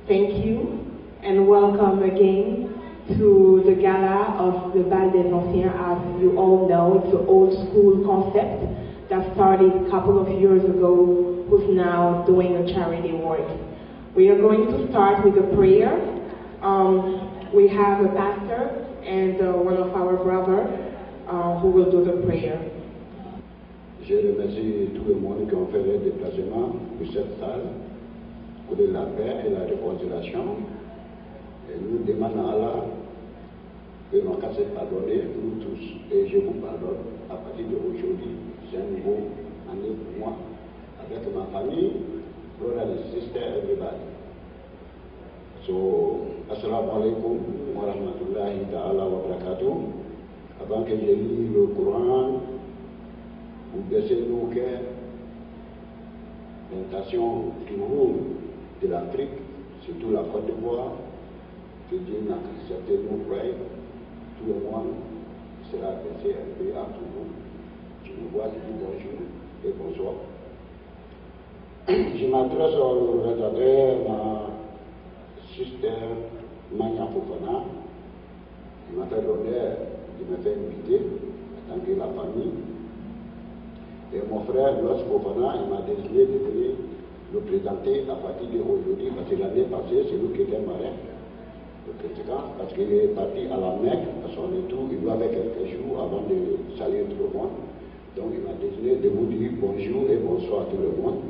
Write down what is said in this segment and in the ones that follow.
Thank you and welcome again to the Gala of the Bal des Anciens. As you all know, it's an old school concept that started a couple of years ago, who's now doing a charity work. We are going to start with a prayer. We have a pastor and one of our brothers who will do the prayer. Je remercie tout le monde qui ont fait le déplacement pour cette salle, pour la paix et la réconciliation. Et nous demandons à Allah de nous casser pardonner, nous tous. Et je vous pardonne à partir d'aujourd'hui. C'est un nouveau année pour moi. Avec ma famille, brother and sister, everybody. So, assalamu alaikum wa rahmatullahi ta'ala wa barakatuh. Avant que je lis le Coran, vous baissez nos cœurs, l'intention du monde de l'Afrique, surtout la Côte d'Ivoire, que Dieu n'a accepté nos prières, tout le monde sera baissé un peu à tout le monde. Je me vois, je dis bonjour et bonsoir. Je m'adresse au retardé, ma sister Mania Fofana, qui m'a fait l'honneur de me faire inviter en tant que la famille. Et mon frère, Los Fofana, il m'a décidé de venir le présenter à partir d'aujourd'hui, parce que l'année passée, c'est lui qui était marin, le président, parce qu'il est parti à la Mecque, à son retour, il doit faire quelques jours avant de saluer tout le monde. Donc il m'a décidé de vous dire bonjour et bonsoir à tout le monde.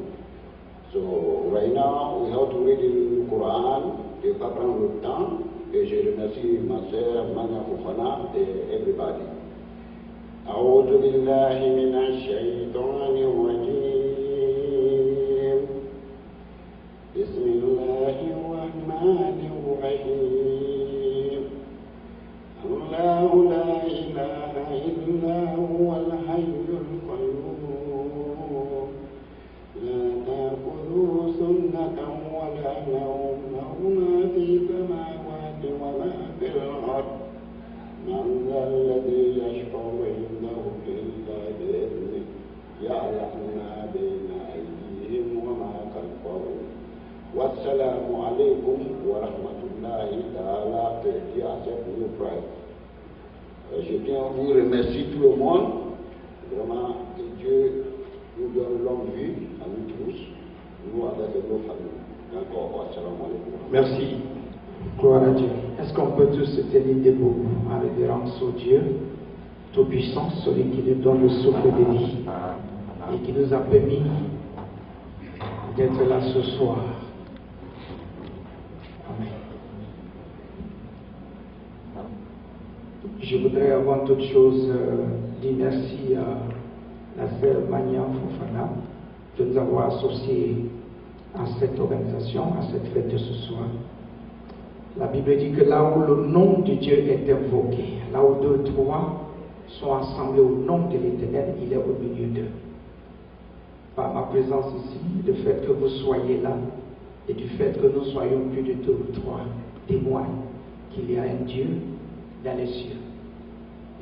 So right now, we have to read the Quran, je ne vais pas prendre le temps, et je remercie ma sœur Mania Fofana et everybody. أعوذ بالله من الشيطان الرجيم بسم الله الرحمن الرحيم الله لا إله إلا هو الحي القيوم لا تأخذه سنة ولا نوم له ما في السماوات وما في الأرض من ذا الذي يشفع عنده إلا بإذنه يعلم ما بين أيديهم وما خلفهم والسلام عليكم ورحمة الله تعالى qui accepte nos prières. Je tiens à vous remercier tout le monde, vraiment que Dieu nous donne longue vie à nous tous, nous avec nos familles. Encore, assalamu alaikum. Merci. Gloire à Dieu. Est-ce qu'on peut tous se tenir debout en révérence au Dieu Tout-Puissant, celui qui nous donne le souffle de vie et qui nous a permis d'être là ce soir. Amen. Je voudrais avant toute chose dire merci à la sœur Mania Fofana de nous avoir associés à cette organisation, à cette fête de ce soir. La Bible dit que là où le nom de Dieu est invoqué, là où 2 ou 3 sont assemblés au nom de l'Éternel, il est au milieu d'eux. Par ma présence ici, le fait que vous soyez là et du fait que nous soyons plus de 2 ou 3 témoignent qu'il y a un Dieu dans les cieux.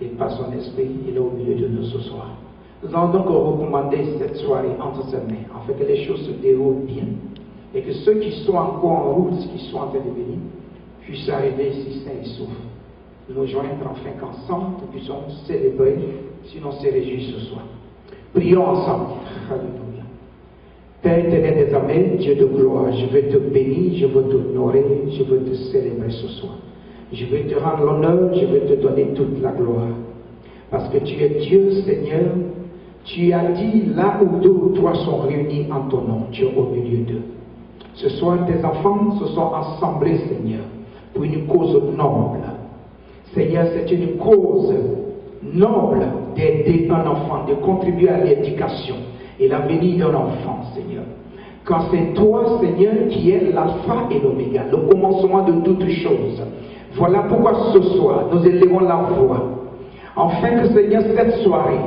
Et par son esprit, il est au milieu de nous ce soir. Nous allons donc recommander cette soirée entre ses mains, afin que les choses se déroulent bien. Et que ceux qui sont encore en route, qui sont en train de venir, puissent arriver ici sains et saufs. Nous joindre enfin qu'ensemble, nous puissions célébrer, sinon se réjouir ce soir. Prions ensemble. Alléluia. Père éternel des armées, Dieu de gloire, je veux te bénir, je veux t'honorer, je veux te célébrer ce soir. Je veux te rendre l'honneur, je veux te donner toute la gloire. Parce que tu es Dieu, Seigneur. Tu as dit, là où 2 ou 3 sont réunis en ton nom, tu es au milieu d'eux. Ce soir, tes enfants se sont assemblés, Seigneur, pour une cause noble. Seigneur, c'est une cause noble d'aider un enfant, de contribuer à l'éducation et l'avenir d'un enfant, Seigneur. Quand c'est toi, Seigneur, qui es l'alpha et l'oméga, le commencement de toutes choses. Voilà pourquoi ce soir, nous élevons la voix. Afin que, Seigneur, cette soirée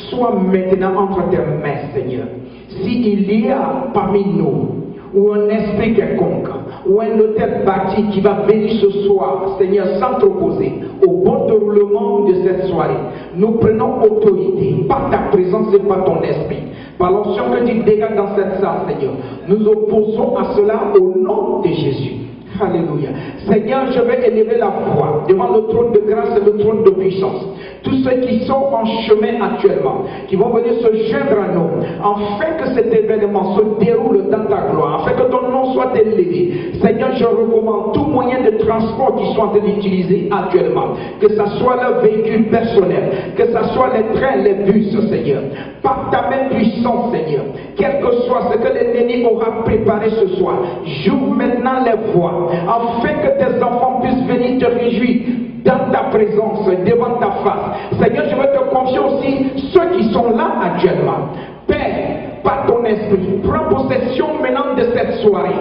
soit maintenant entre tes mains, Seigneur. S'il y a parmi nous, ou un esprit quelconque, ou un hôtel bâti qui va venir ce soir, Seigneur, sans t'opposer au bon déroulement de cette soirée, nous prenons autorité par ta présence et par ton esprit, par l'onction que tu dégages dans cette salle, Seigneur. Nous opposons à cela au nom de Jésus. Alléluia. Seigneur, je vais élever la voix devant le trône de grâce et le trône de puissance. Tous ceux qui sont en chemin actuellement, qui vont venir se joindre à nous, afin que cet événement se déroule dans ta gloire, afin que ton nom soit élevé. Seigneur, je recommande tout moyen de transport qu'ils sont en train d'utiliser actuellement, que ce soit leur véhicule personnel, que ce soit les trains, les bus, Seigneur. Par ta main puissante, Seigneur, quel que soit ce que l'ennemi aura préparé ce soir, j'ouvre maintenant les voies, afin que tes enfants puissent venir te réjouir dans ta présence, devant ta face. Seigneur, je veux te confier aussi ceux qui sont là actuellement. Père, par ton esprit, prends possession maintenant de cette soirée.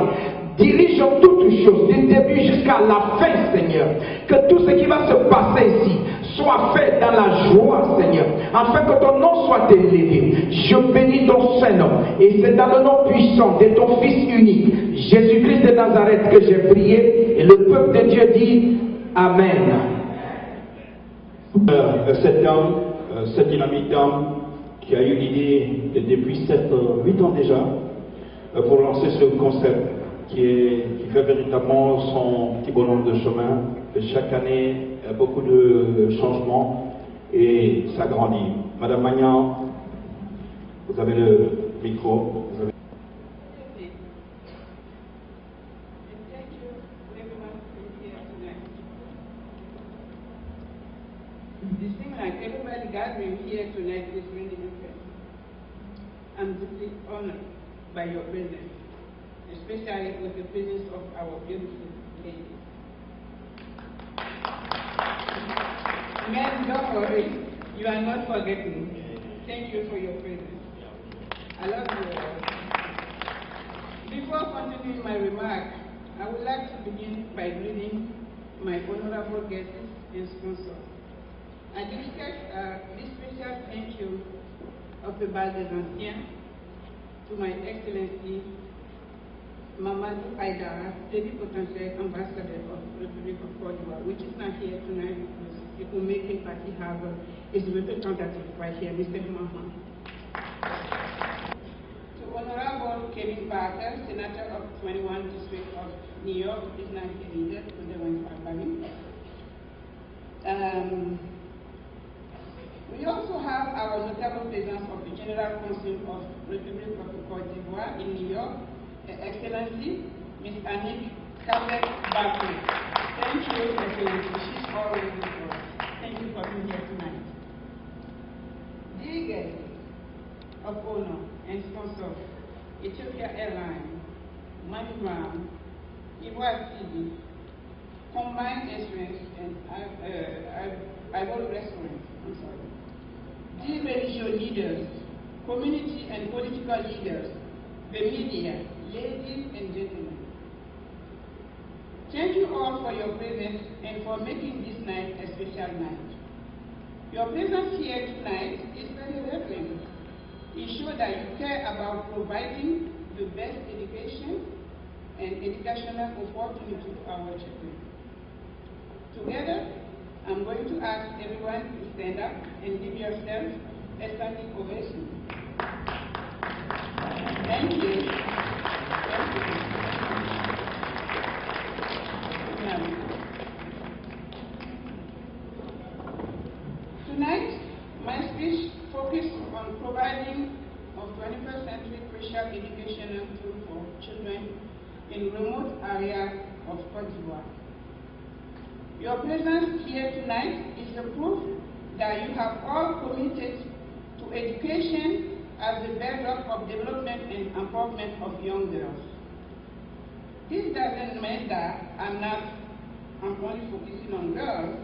Dirige toutes choses, du début jusqu'à la fin, Seigneur. Que tout ce qui va se passer ici soit fait dans la joie, Seigneur, afin que ton nom soit élevé. Je bénis ton Saint-Nom, et c'est dans le nom puissant de ton Fils unique, Jésus-Christ de Nazareth, que j'ai prié, et le peuple de Dieu dit Amen. Cette dynamique d'âme qui a eu l'idée depuis 8 ans déjà pour lancer ce concept qui fait véritablement son petit bonhomme de chemin. Chaque année, il y a beaucoup de changements et ça grandit. Madame Magnan, vous avez le micro. It seems like everybody gathering here tonight is really different. I'm deeply honored by your presence, especially with the presence of our beautiful ladies. Men, don't worry, you are not forgetting. Thank you for your presence. I love you all. Before continuing my remarks, I would like to begin by greeting my honorable guests and sponsors. I dedicate this special thank you of the Bal des Anciens to my Excellency Mamadou Aïdara, Potential Ambassador of the Republic of Côte d'Ivoire, which is not here tonight because it will make a party have his representative right here, Mr. Mahan. To Honorable Kevin Parker, Senator of 21 District of New York, is not here either, so they went for we also have our notable presence of the General Counsel of the Republic of Côte d'Ivoire in New York, Excellency Ms. Annick Kabek-Bakou. Thank you, Excellency. She's always with us. Thank you for being here tonight. Dear guests of honor and sponsors, Ethiopia Airlines, MoneyGram, Ivoire TV, Combined Insurance, and Ivory Restaurant. I'm sorry. Dear religious leaders, community and political leaders, the media, ladies and gentlemen, thank you all for your presence and for making this night a special night. Your presence here tonight is very relevant. It shows that you care about providing the best education and educational opportunity to our children. Together, I'm going to ask everyone to stand up and give yourself a standing ovation. Thank you. Thank you. Tonight, my speech focused on providing a 21st century crucial educational tool for children in remote areas of Côte d'Ivoire. Your presence here tonight is the proof that you have all committed to education as the bedrock of development and empowerment of young girls. This doesn't mean that I'm only focusing on girls,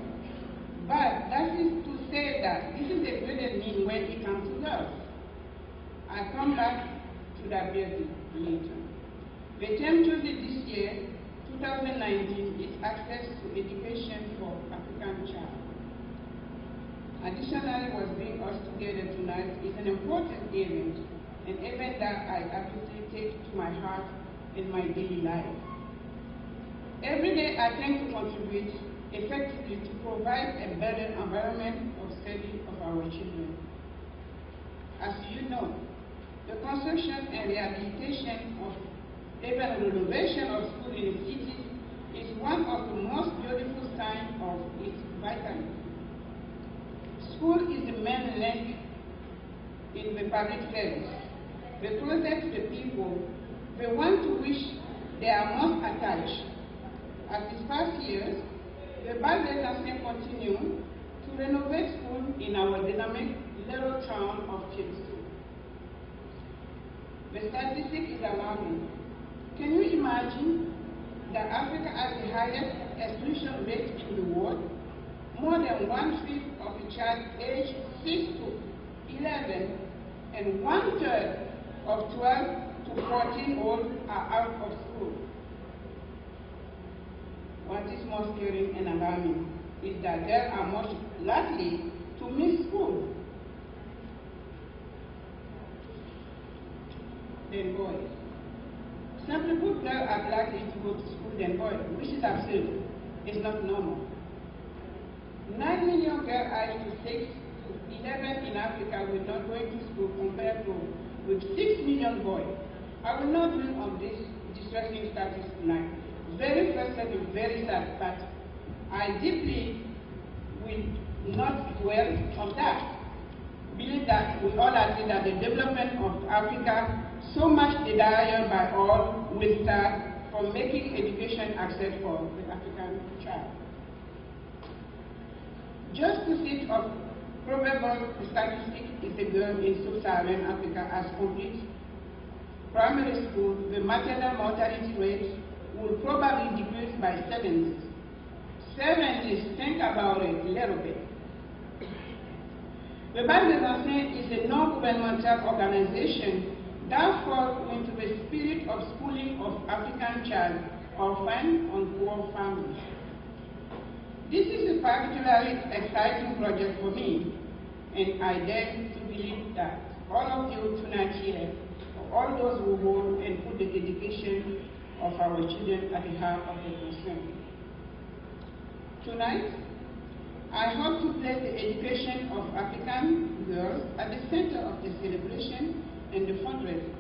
but that is to say that this is a greater need when it comes to girls. I'll come back to that bit later. The theme chosen this year, 2019, is access to education for African child. Additionally, what brings us together tonight is an important event, an event that I absolutely take to my heart in my daily life. Every day I tend to contribute effectively to provide a better environment of study of our children. As you know, the construction and rehabilitation of even renovation of schools in the cities one of the most beautiful signs of its vitality. School is the main link in the public service. The closer to the people, the one to which they are most attached. As these past years, the Bal des Anciens continue to renovate school in our dynamic little town of Chipstew. The statistic is alarming. Can you imagine that Africa has the highest exclusion rate in the world? More than 1/5 of the child aged 6 to 11 and 1/3 of 12 to 14-olds are out of school. What is more scary and alarming is that girls are much likely to miss school than boys. Simply put, girls are likely to go to school than boys, which is absurd. It's not normal. 9 million girls aged to 6 to 11 in Africa were not going to school compared to with 6 million boys. I will not dwell on this distressing status tonight. Very frustrating, very sad, but I deeply will not dwell on that. Believe that we all agree that the development of Africa, so much desired by all, will start from making education access for the African child. Just to sit of probable statistic is a girl in sub-Saharan Africa has complete primary school, the maternal mortality rate will probably decrease by 70s. 70s, think about it a little bit. The Bal des Anciens is a non-governmental organization that falls into the spirit of schooling of African child, orphan, and poor families. This is a particularly exciting project for me, and I dare to believe that all of you tonight here, all those who hold and put the education of our children at the heart of the concern. Tonight, I hope to place the education of African girls at the center of the celebration and the fundraising.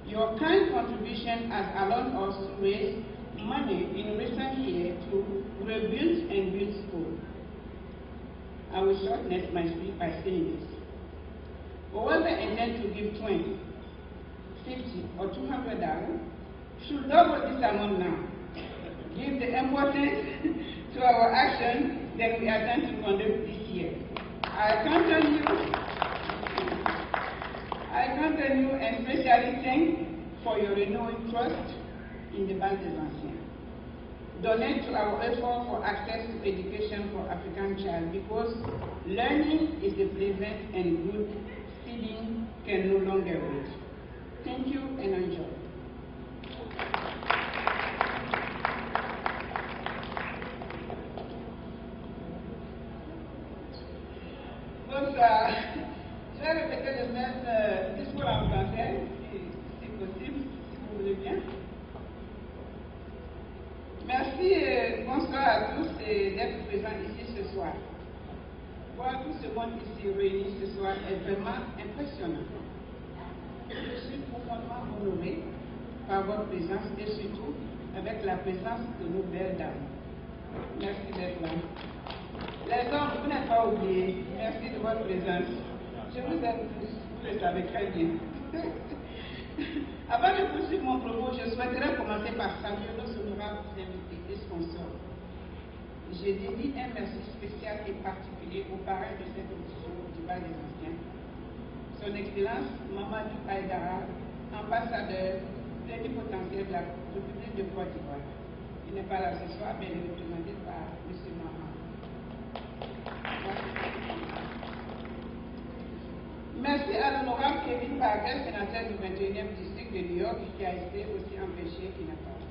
Your kind contribution has allowed us to raise money in recent years to rebuild and build schools. I will shorten my speech by saying this. Whoever intends to give $20, $50, or $200 should double this amount now. Give the importance to our action that we attempt to conduct this year. I count on you and especially thank for your renewed trust in the Bal des Anciens. Donate to our effort for access to education for African child because learning is a pleasant and good feeling can no longer wait. Thank you and enjoy. Bonsoir. Je vais répéter le même discours en français, si possible, si vous voulez bien. Merci et bonsoir à tous d'être présents ici ce soir. Voir tout ce monde ici réuni ce soir est vraiment impressionnant. Je suis profondément honorée par votre présence et surtout avec la présence de nos belles dames. Merci d'être là. Les hommes, vous n'êtes pas oubliés. Merci de votre présence. Je vous aime tous, vous le savez très bien. Avant de poursuivre mon propos, je souhaiterais commencer par saluer nos honorables invités et sponsors. Je dédie un merci spécial et particulier aux parrains de cette édition du Bal des Anciens. Son Excellence Mamadou Aïdara, ambassadeur plénipotentiaire de la République de Côte d'Ivoire. Il n'est pas là ce soir, mais il est représenté par M. Maman. Merci à l'honorable Kevin Parker, sénateur du 21e district de New York, qui a été aussi empêché, qui n'est pas là.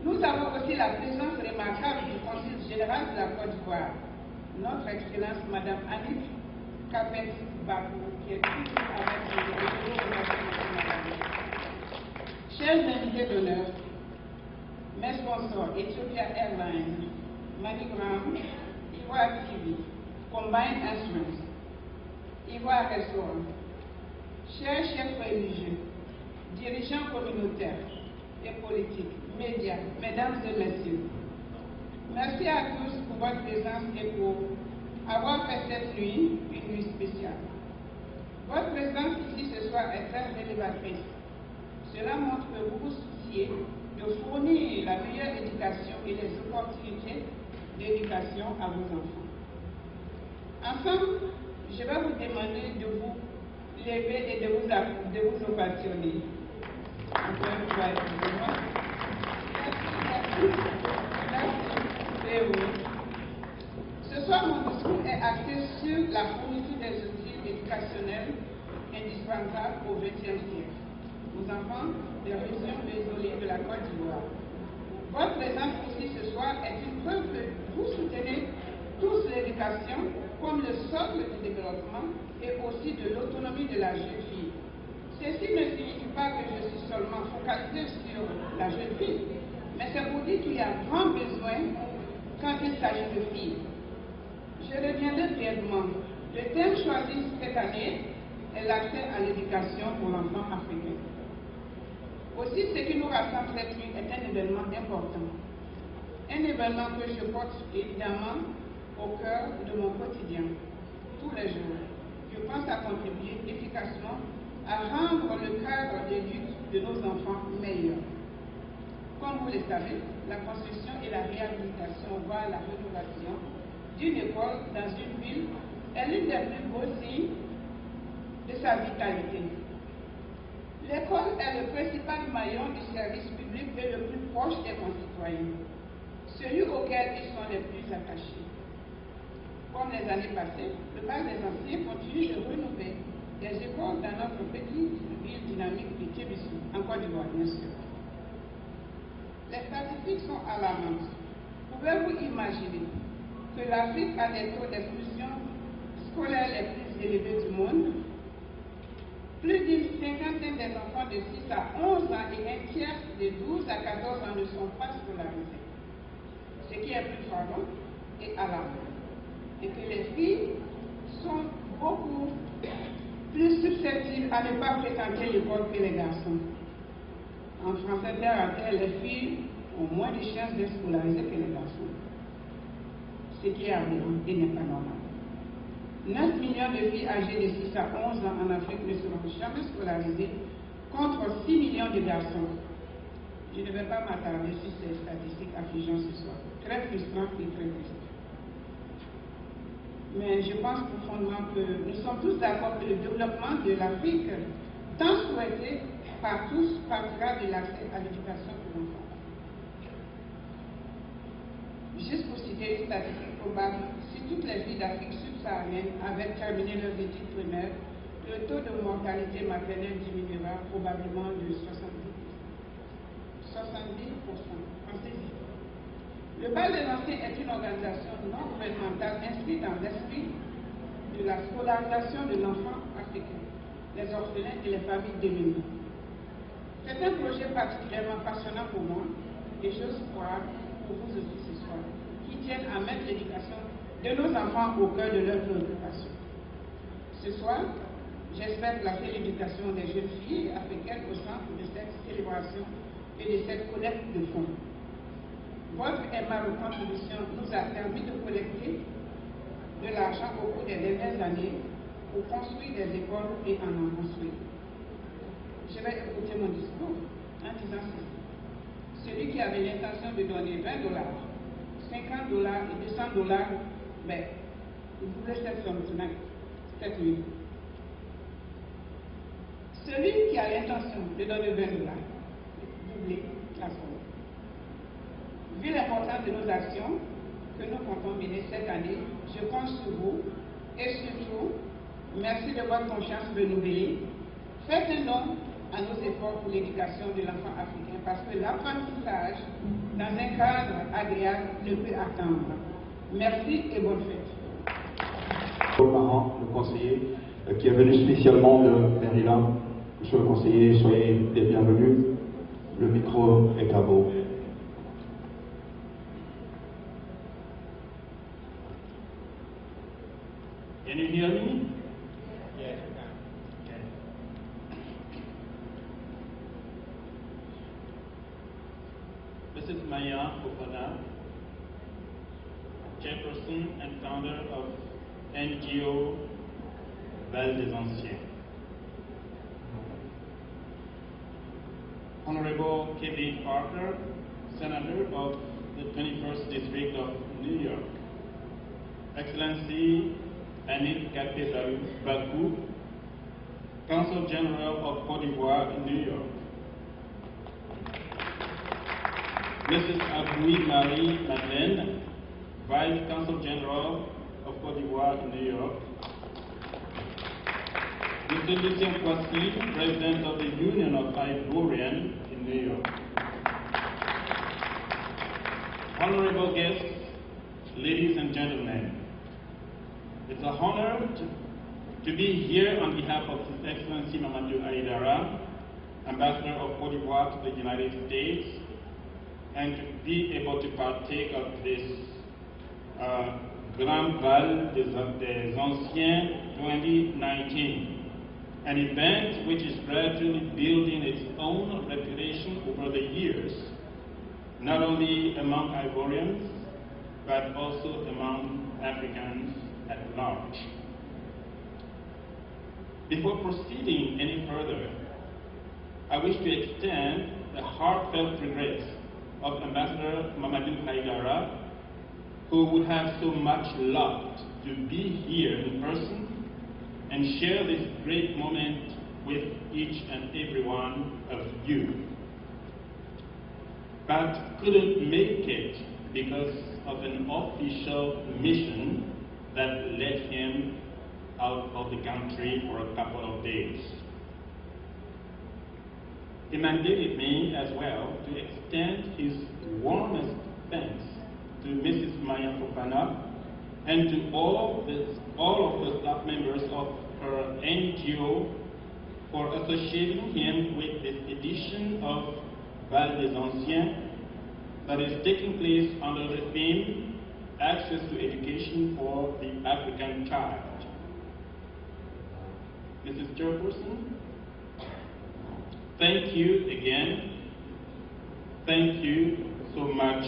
Nous avons aussi la présence remarquable du Conseil général de la Côte d'Ivoire, notre Excellence Madame Annick Capet Bakou, qui est toujours avec nous. Chers invités d'honneur, mes sponsors, Ethiopia Airlines, MoneyGram, Ivoire TV, Combined Instruments, Ivoire Restaurant, chers chefs religieux, dirigeants communautaires, et politiques, médias, mesdames et messieurs. Merci à tous pour votre présence et pour avoir fait cette nuit une nuit spéciale. Votre présence ici ce soir est très révélatrice. Cela montre que vous vous souciez de fournir la meilleure éducation et les opportunités d'éducation à vos enfants. Ensemble, je vais vous demander de vous lever et de vous ovationner. Ce soir, mon discours est axé sur la fourniture des outils éducationnels indispensables au XXe siècle. Aux enfants des régions isolées de la Côte d'Ivoire. Votre présence ici ce soir est une preuve que vous soutenez tous l'éducation comme le socle du développement et aussi de l'autonomie de la jeune fille. Ceci ne signifie pas que je suis seulement focalisée sur la jeune fille, mais c'est pour dire qu'il y a grand besoin quand il s'agit de filles. Je reviendrai brièvement. Le thème choisi cette année est l'accès à l'éducation pour l'enfant africain. Aussi, ce qui nous rassemble cette nuit est un événement important. Un événement que je porte évidemment au cœur de mon quotidien, tous les jours. Je pense à contribuer efficacement à rendre le cadre d'éducation de nos enfants meilleur. Comme vous le savez, la construction et la réhabilitation, voire la rénovation d'une école dans une ville est l'une des plus beaux signes de sa vitalité. L'école est le principal maillon du service public et le plus proche des concitoyens, celui auquel ils sont les plus attachés. Comme les années passées, le bal des Anciens continue de renouveler des écoles dans notre petite ville dynamique de Kébissou, en Côte d'Ivoire, bien sûr. Les statistiques sont alarmantes. Pouvez-vous imaginer que l'Afrique a des taux d'exclusion scolaire les plus élevés du monde? Plus d'une cinquantaine des enfants de 6 à 11 ans et un tiers de 12 à 14 ans ne sont pas scolarisés. Ce qui est plus frappant et alarmant. Et que les filles sont beaucoup plus susceptibles à ne pas fréquenter l'école que les garçons. En français terre à terre, les filles ont moins de chances d'être scolarisées que les garçons. Ce qui est aberrant et n'est pas normal. 9 millions de filles âgées de 6 à 11 ans en Afrique ne seront jamais scolarisées contre 6 millions de garçons. Je ne vais pas m'attarder sur ces statistiques affligeantes ce soir. Très frustrant et très triste. Mais je pense profondément que nous sommes tous d'accord que le développement de l'Afrique, tant souhaité par tous, partira de l'accès à l'éducation pour l'enfant. Juste pour citer une statistique probable, si toutes les filles d'Afrique subsaharienne avaient terminé leurs études primaires, le taux de mortalité maternelle diminuera probablement de 70%. Pensez-y. Le bal des Anciens est une organisation non gouvernementale inscrite dans l'esprit de la scolarisation de l'enfant africain, les orphelins et les familles démunies. C'est un projet particulièrement passionnant pour moi et j'ose croire pour vous aussi ce soir, qui tiennent à mettre l'éducation de nos enfants au cœur de leurs préoccupations. Ce soir, j'espère placer l'éducation des jeunes filles africaines au centre de cette célébration et de cette collecte de fonds. Votre aimable contribution nous a permis de collecter de l'argent au cours des dernières années pour construire des écoles et en construire. Je vais écouter mon discours en disant ceci. Celui qui avait l'intention de donner $20, $50 et $200, ben, vous pouvez cette somme tonight, cette nuit. Celui qui a l'intention de donner $20, doublez la somme. Vu l'importance de nos actions que nous comptons mener cette année, je compte sur vous et surtout, merci de votre confiance renouvelée. Faites un don à nos efforts pour l'éducation de l'enfant africain parce que l'apprentissage dans un cadre agréable ne peut attendre. Merci et bonne fête. Le conseiller qui est venu spécialement de Maryland. Monsieur le conseiller, soyez les bienvenus. Le micro est à vous. Can you hear me? Yes, I can. Okay. Mrs. Maya Fofana, chairperson and founder of NGO Val des Anciens. Honorable Kevin Parker, Senator of the 21st District of New York. Excellency Annick Bakou, Consul General of Côte d'Ivoire in New York. Mrs. Aboui Marie Madeleine, Vice Consul General of Côte d'Ivoire in New York. Mr. Lucien Poissy, President of the Union of Ivorian in New York. Honorable guests, ladies and gentlemen, it's an honor to be here on behalf of His Excellency Mamadou Aïdara, Ambassador of Côte d'Ivoire to the United States, and to be able to partake of this Grand Val des Anciens 2019. An event which is gradually building its own reputation over the years, not only among Ivorians, but also among Africans at large. Before proceeding any further, I wish to extend the heartfelt regrets of Ambassador Mamadou Aïdara, who would have so much loved to be here in person and share this great moment with each and every one of you, but couldn't make it because of an official mission that led him out of the country for a couple of days. He mandated me as well to extend his warmest thanks to Mrs. Maya Fofana and to all of the staff members of her NGO for associating him with this edition of Val des Anciens that is taking place under the theme Access to Education for the African Child. Mrs. Chairperson, thank you again. Thank you so much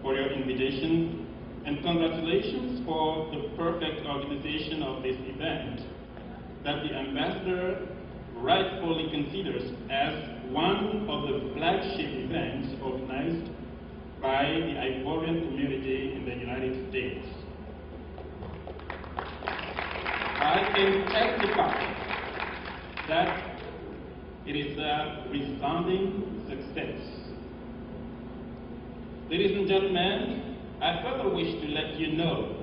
for your invitation, and congratulations for the perfect organization of this event that the Ambassador rightfully considers as one of the flagship events organized by the Ivorian community in the United States. I can testify that it is a resounding success. Ladies and gentlemen, I further wish to let you know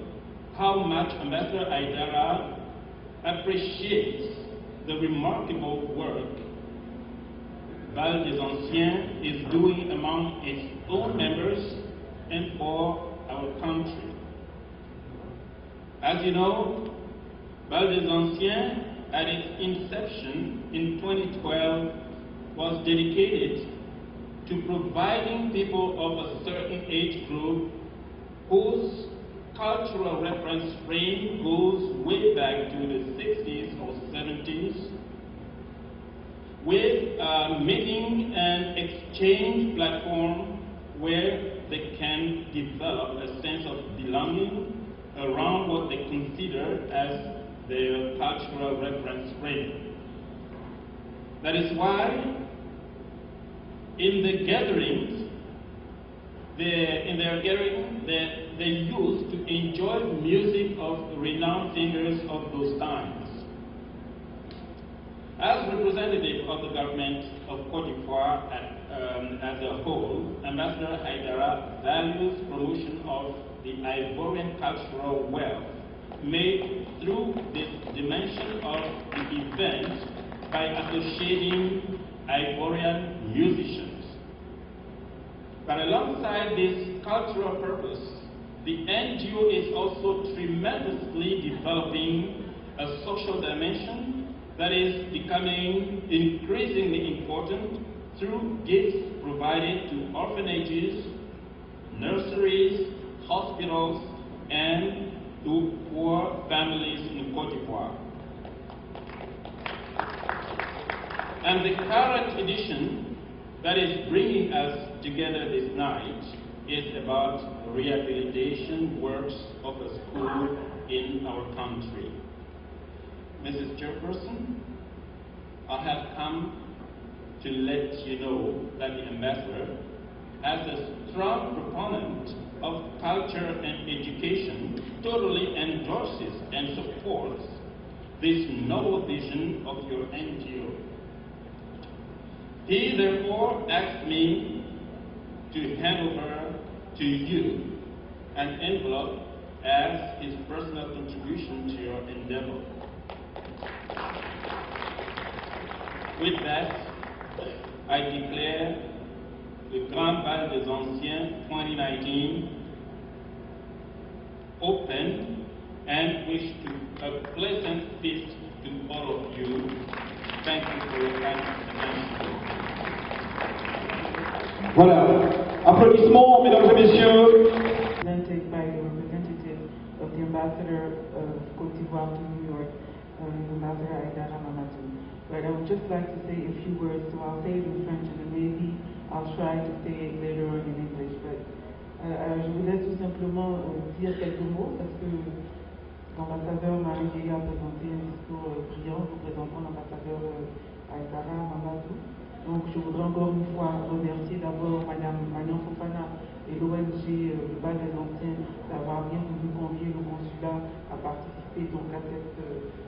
how much Ambassador Aïdara appreciates the remarkable work Val des Anciens is doing among its own members and for our country. As you know, Val des Anciens at its inception in 2012 was dedicated to providing people of a certain age group whose cultural reference frame goes way back to the 60s or 70s, with a meeting and exchange platform where they can develop a sense of belonging around what they consider as their cultural reference frame. That is why in their gatherings, they used to enjoy music of renowned singers of those times. As representative of the government of Côte d'Ivoire as a whole, Ambassador Aïdara values promotion of the Ivorian cultural wealth made through this dimension of the event by associating Ivorian musicians. But alongside this cultural purpose, the NGO is also tremendously developing a social dimension that is becoming increasingly important through gifts provided to orphanages, nurseries, hospitals, and to poor families in Côte d'Ivoire. And the current edition that is bringing us together this night is about rehabilitation works of a school in our country. Mrs. Chairperson, I have come to let you know that the ambassador, as a strong proponent of culture and education, totally endorses and supports this noble vision of your NGO. He therefore asked me to hand over to you an envelope as his personal contribution to your endeavor. With that, I declare the Grand Bal des Anciens 2019 open and wish to a pleasant feast to all of you. Thank you for your kind attention. Voilà. Applaudissements, mesdames et messieurs. Presented by the representative of the ambassador of Côte d'Ivoire to New York, Ambassador Aïdara Mamadou. But I would just like to say a few words, so I'll say it in French and then maybe I'll try to say it later on in English. But je voulais tout simplement dire quelques mots parce que l'ambassadeur m'a régulièrement présenté un discours brillant représentant l'ambassadeur Aïdara Mamadou. Donc je voudrais encore une fois remercier d'abord Madame Marion Fofana et l'ONG le Bal des Anciens d'avoir bien voulu convier le consulat à participer donc à cette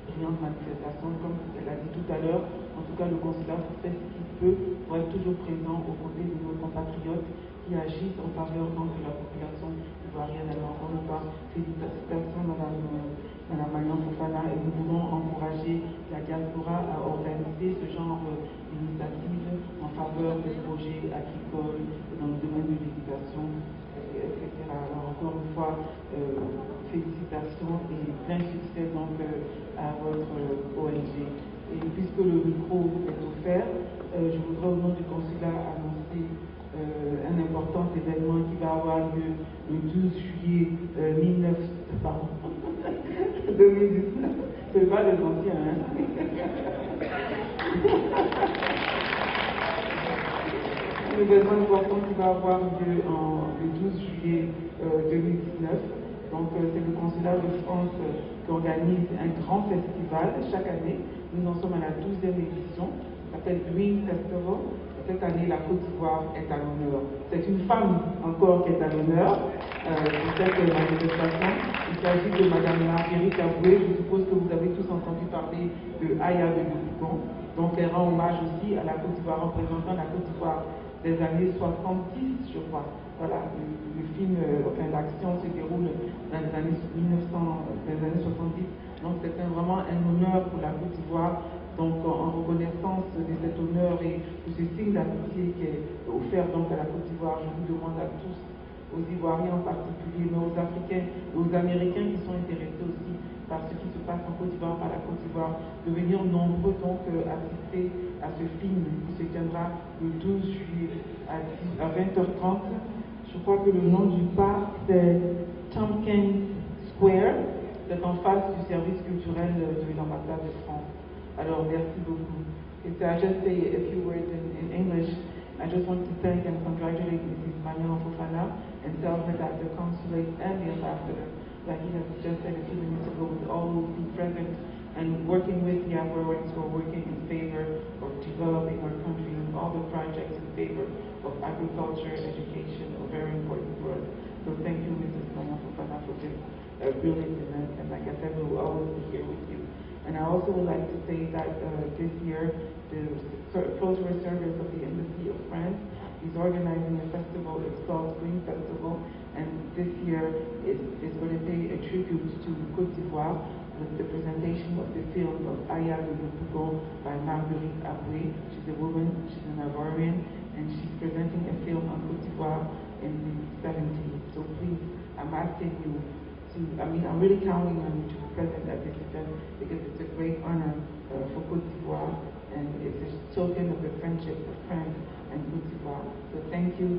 brillante manifestation. Comme elle a dit tout à l'heure, en tout cas le consulat fait ce qu'il peut pour être toujours présent aux côtés de nos compatriotes qui agissent en faveur donc, de la population ivoirienne. Alors encore une fois, félicitations Madame Marion Fofana, et nous voulons encourager la diaspora à organiser ce genre d'initiative en faveur des projets agricoles dans le domaine de l'éducation, etc. Alors encore une fois, félicitations et plein succès donc à votre ONG. Et puisque le micro est offert, je voudrais au nom du consulat annoncer un important événement qui va avoir lieu le 12 juillet 2019. C'est pas les anciens, hein? Un événement important qui va avoir lieu le 12 juillet 2019. Donc c'est le consulat de France qui organise un grand festival chaque année. Nous en sommes à la 12e édition. Ça s'appelle Juin Festival. Cette année, la Côte d'Ivoire est à l'honneur. C'est une femme encore qui est à l'honneur pour cette manifestation. Il s'agit de Madame Marguerite Aboué. Je suppose que vous avez tous entendu parler de Aya de Bougon. Donc elle rend hommage aussi à la Côte d'Ivoire, représentant la Côte d'Ivoire des années 70, je crois. Voilà, le film, l'action se déroule dans les années 70. Donc c'est vraiment un honneur pour la Côte d'Ivoire. Donc en reconnaissance de cet honneur et de ce signe d'amitié qui est offert donc à la Côte d'Ivoire, je vous demande à tous, aux Ivoiriens en particulier, mais aux Africains et aux Américains qui sont intéressés aussi par ce qui se passe en Côte d'Ivoire, par la Côte d'Ivoire, de venir nombreux donc assister à ce film qui se tiendra le 12 juillet à 20h30. Je crois que le nom du parc c'est Tompkins Square, c'est en face du service culturel de l'ambassade de France. Alors, merci beaucoup. So I just say a few words in English. I just want to thank and congratulate Mrs. Marion Fofana and tell her that the consulate and the ambassador, like he has just said a few minutes ago, will always be present and working with the Ivorians who are working in favor of developing our country and all the projects in favor of agriculture, education, are very important for us. So thank you, Mrs. Marion Fofana, for this brilliant event. And like I said, we will always be here with you. And I also would like to say that this year, the Cultural Service of the Embassy of France is organizing a festival. It's called Spring Festival. And this year, it's going to pay a tribute to Côte d'Ivoire with the presentation of the film of Aya de Bougon by Marguerite Aboué. She's a woman, she's an Ivorian, and she's presenting a film on Côte d'Ivoire in the 70s. So please, I'm asking you I'm really counting on you to be present at this event because it's a great honor for Côte d'Ivoire and it's a token of the friendship of France and Côte d'Ivoire. So thank you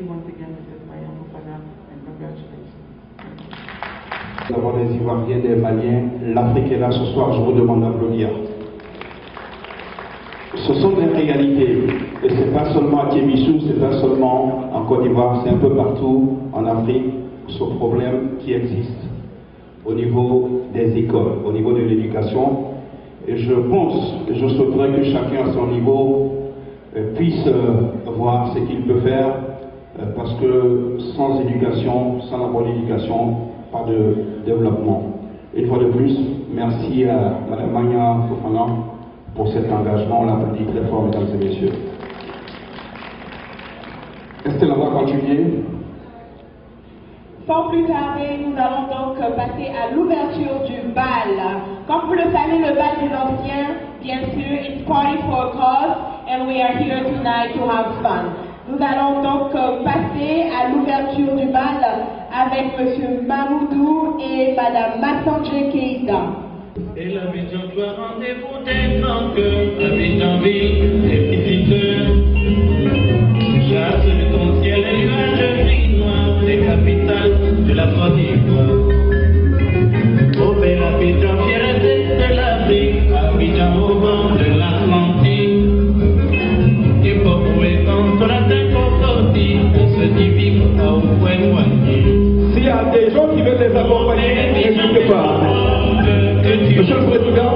once again, Mrs. Marion Fofana, and congratulations. Nous avons des Ivoiriens, des Maliens, l'Afrique est là ce soir, je vous demande d'applaudir. Ce sont des réalités et c'est c'est pas seulement à Kémissou, c'est pas seulement en Côte d'Ivoire, c'est un peu partout en Afrique, ce problème qui existe au niveau des écoles, au niveau de l'éducation. Et je pense, je souhaiterais que chacun à son niveau puisse voir ce qu'il peut faire, parce que sans éducation, sans la bonne éducation, pas de développement. Une fois de plus, merci à Mme Mania Fofana pour cet engagement. On l'applaudit très fort, mesdames et messieurs. Estelle, on va continuer. Sans plus tarder, nous allons donc passer à l'ouverture du bal. Comme vous le savez, le bal des anciens, bien sûr, it's party for a cause, and we are here tonight to have fun. Nous allons donc passer à l'ouverture du bal avec M. Mamoudou et Mme Massandje Keïta. Et l'Abidjan doit rendez-vous des grands cœurs, Abidjanville, des visiteurs. Chasse de ton ciel et nuages gris noirs, des capitales de la Côte d'Ivoire. Au bel Abidjan, fierté de l'Afrique, Abidjan au vent de l'Atlantique. Du Pogou et contre la Tête-Côte-Côte, on se divise à au point éloigné. S'il y a des gens qui veulent les accompagner, n'hésitez pas. Monsieur le Président,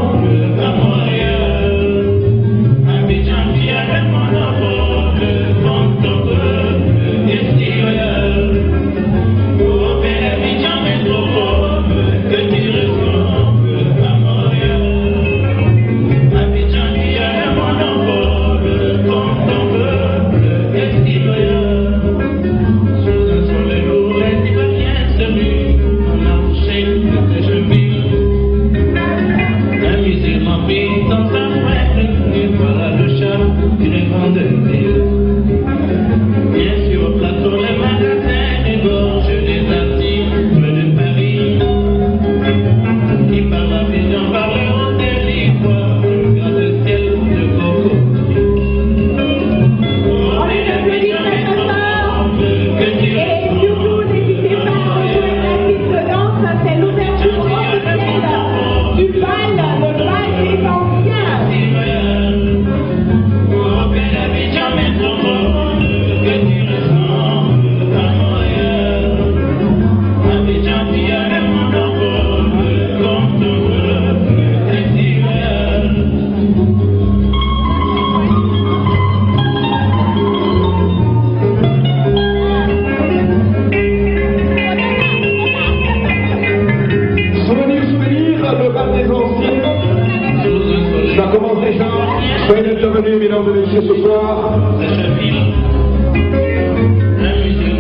mesdames et messieurs, ce soir.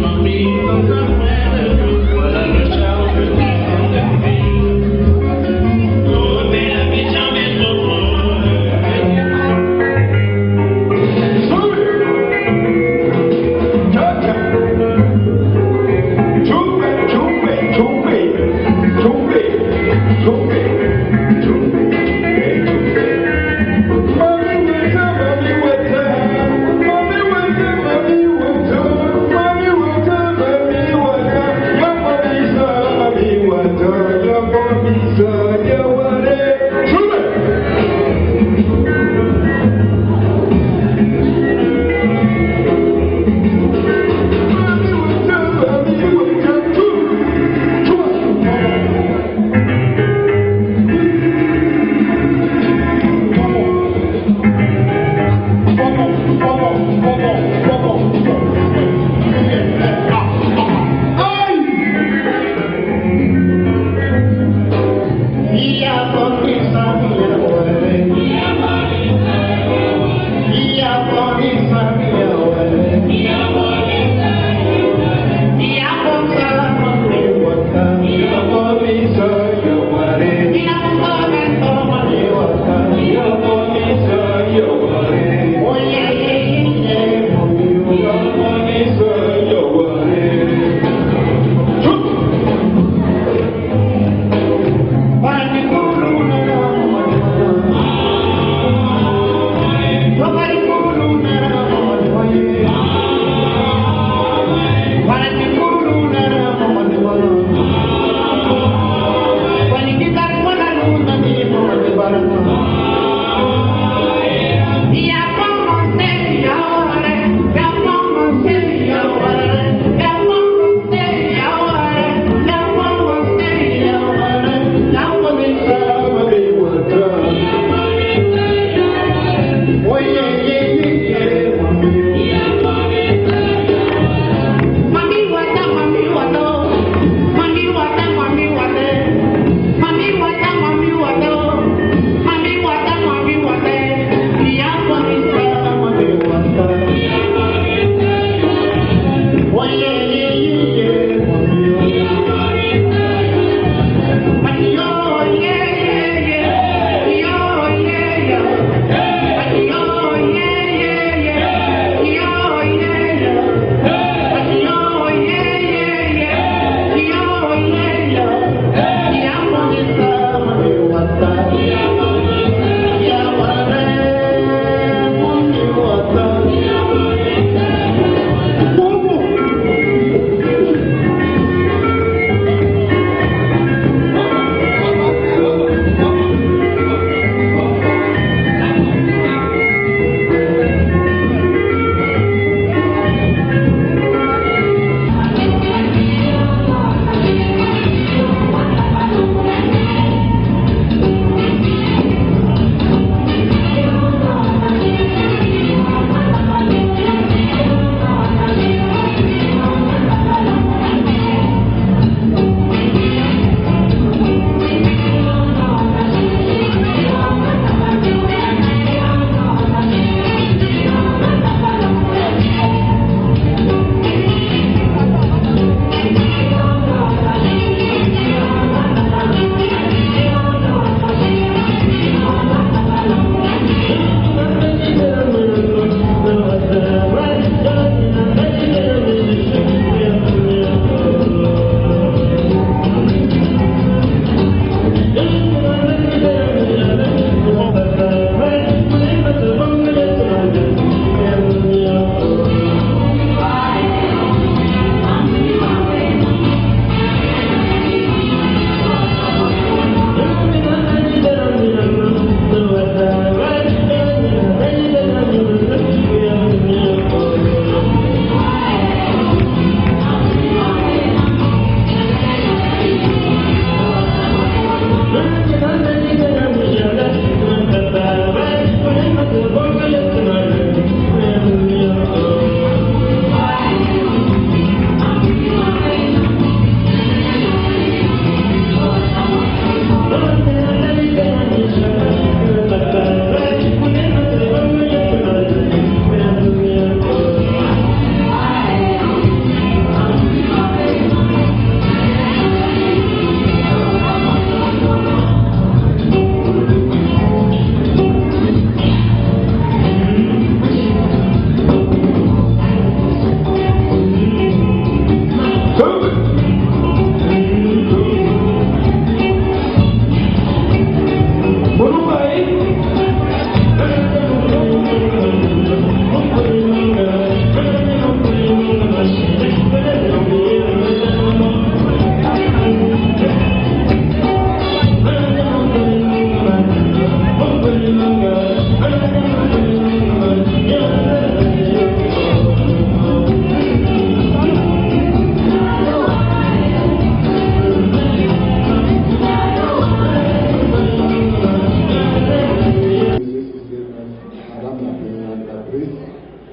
Mami,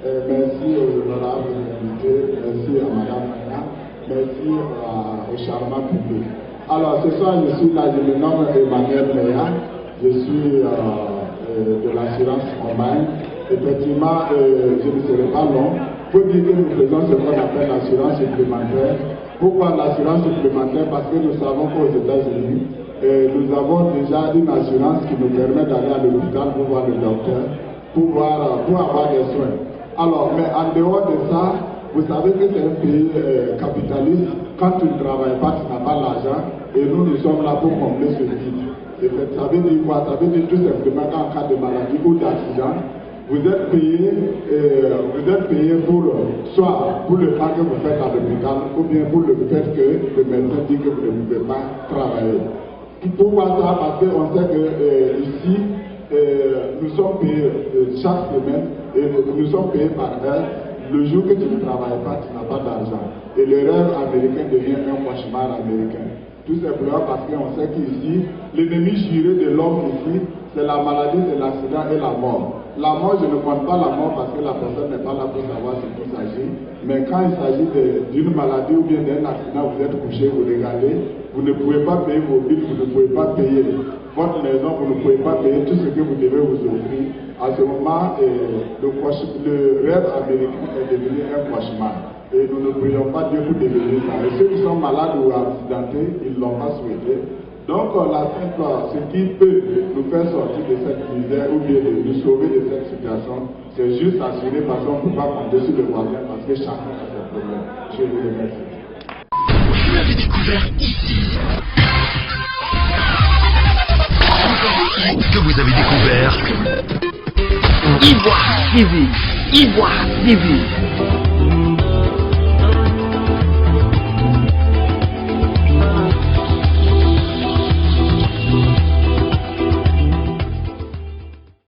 Merci aux honorables invités, merci à Madame Maya, merci au charmant public. Alors, ce soir, je suis là, je me nomme Emmanuel Meya, je suis de l'assurance Romaine. Effectivement, je ne serai pas long. Pour dire que nous faisons ce qu'on appelle l'assurance supplémentaire. Pourquoi l'assurance supplémentaire? Parce que nous savons qu'aux États-Unis, nous avons déjà une assurance qui nous permet d'aller à l'hôpital pour voir le docteur, pour avoir des soins. Alors, mais en dehors de ça, vous savez que c'est un pays capitaliste. Quand tu ne travailles pas, tu n'as pas l'argent. Et nous sommes là pour combler ce vide. Et ça veut dire quoi? Ça veut dire tout simplement qu'en cas de maladie ou d'accident, vous êtes payé pour soit pour le temps que vous faites à l'hôpital, ou bien pour le fait que le médecin dit que vous ne pouvez pas travailler. Pourquoi ça? Parce qu'on sait que ici, nous sommes payés chaque semaine, et nous sommes payés par heure. Le jour que tu ne travailles pas, tu n'as pas d'argent. Et le rêve américain devient un cauchemar américain. Tout simplement parce qu'on sait qu'ici, l'ennemi juré de l'homme ici, c'est la maladie, c'est l'accident et la mort. La mort, je ne compte pas la mort parce que la personne n'est pas là pour savoir ce qu'il s'agit. Mais quand il s'agit d'une maladie ou bien d'un accident, vous êtes couché, vous regardez, vous ne pouvez pas payer vos billes, vous ne pouvez pas payer votre maison, vous ne pouvez pas payer tout ce que vous devez vous offrir. À ce moment, le rêve américain est devenu un cauchemar. Et nous ne prions pas Dieu pour devenir ça. Et ceux qui sont malades ou accidentés, ils ne l'ont pas souhaité. Donc, ce qui peut nous faire sortir de cette misère ou bien de nous sauver de cette situation, c'est juste assurer parce qu'on ne peut pas compter sur le voisin parce que chacun a ses problèmes. Je vous remercie. Vous l'avez découvert ici. Que vous avez découvert Ivoire TV. Ivoire TV.